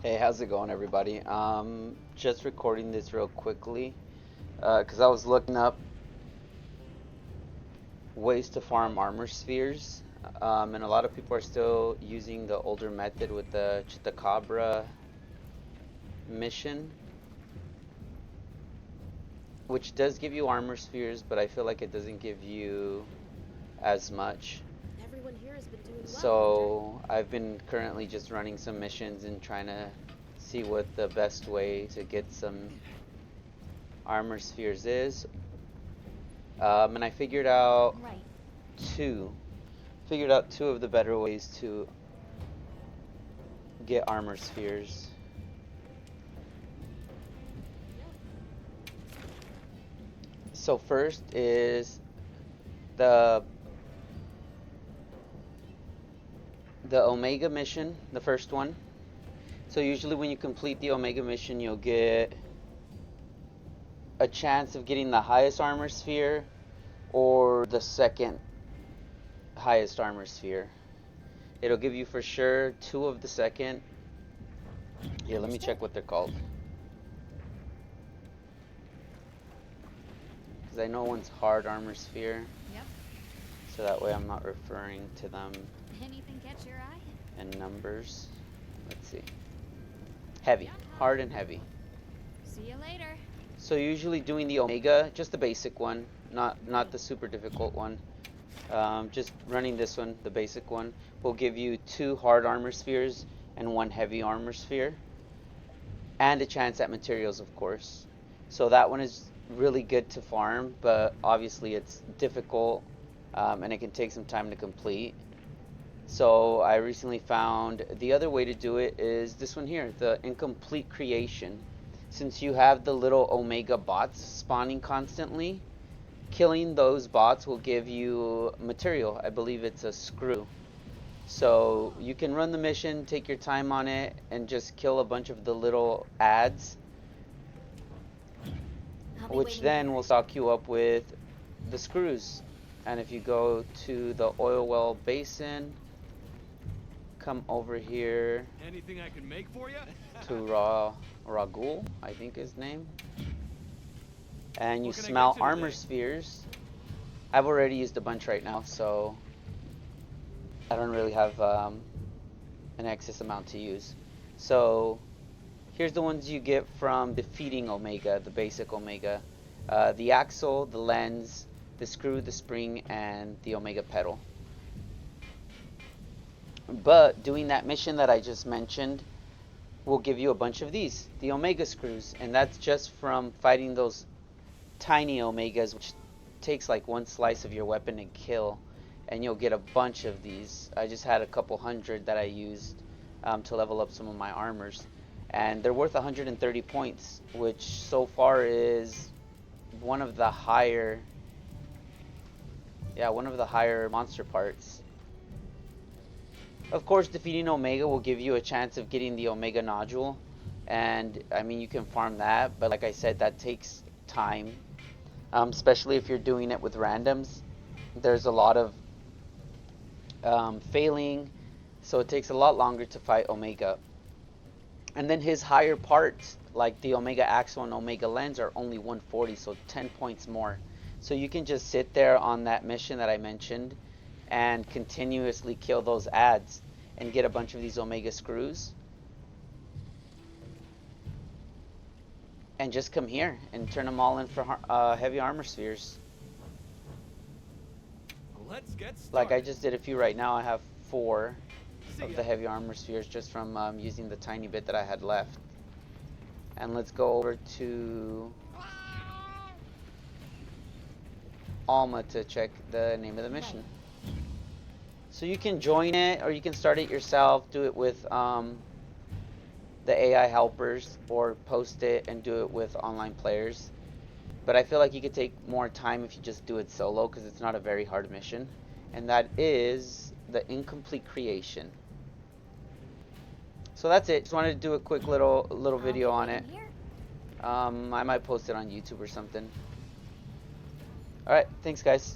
Hey, how's it going, everybody? Just recording this real quickly because I was looking up ways to farm armor spheres, and a lot of people are still using the older method with the Chupacabra mission, which does give you armor spheres, but I feel like it doesn't give you as much. Everyone here has been doing well. So I've been currently just running some missions and trying to see what the best way to get some armor spheres is. And I figured out two of the better ways to get armor spheres. So first is the Omega mission, the first one. So usually when you complete the Omega mission, you'll get a chance of getting the highest armor sphere or the second highest armor sphere. It'll give you for sure 2 of the second. Here, let me check what they're called, because I know one's hard armor sphere. Yep. So that way I'm not referring to them Anything catch your eye? in numbers. Let's see. Heavy, hard and heavy. See you later. So usually doing the Omega, just the basic one, not the super difficult one. Just running this one, the basic one, will give you 2 hard armor spheres and 1 heavy armor sphere, and a chance at materials, of course. So that one is really good to farm, but obviously it's difficult, and it can take some time to complete. So I recently found the other way to do it is this one here, the incomplete creation. Since you have the little Omega bots spawning constantly, killing those bots will give you material. I believe it's a screw. So you can run the mission, take your time on it, and just kill a bunch of the little ads, which then will stock you up with the screws. And if you go to the oil well basin, come over here. Anything I can make for you? To Ragul, I think his name. And you What can I smell get you armor today? spheres. I've already used a bunch right now, so I don't really have an excess amount to use. So here's the ones you get from defeating Omega, the basic Omega. The axle, the lens, the screw, the spring, and the Omega pedal. But doing that mission that I just mentioned will give you a bunch of these, the Omega screws, and that's just from fighting those tiny Omegas, which takes like 1 slice of your weapon to kill, and you'll get a bunch of these. I just had a couple hundred that I used to level up some of my armors, and they're worth 130 points, which so far is one of the higher monster parts. Of course, defeating Omega will give you a chance of getting the Omega nodule, and I mean, you can farm that, but like I said, that takes time, especially if you're doing it with randoms. There's a lot of failing, so it takes a lot longer to fight Omega. And then his higher parts, like the Omega axle and Omega lens, are only 140, so 10 points more. So you can just sit there on that mission that I mentioned and continuously kill those ads and get a bunch of these Omega screws, and just come here and turn them all in for heavy armor spheres. Let's get started. Like I just did a few right now. I have 4 of the heavy armor spheres just from using the tiny bit that I had left. And let's go over to Alma to check the name of the mission. So you can join it, or you can start it yourself, do it with the AI helpers, or post it and do it with online players. But I feel like you could take more time if you just do it solo, because it's not a very hard mission. And that is the incomplete creation. So that's it. Just wanted to do a quick little video on it. I might post it on YouTube or something. Alright, thanks guys.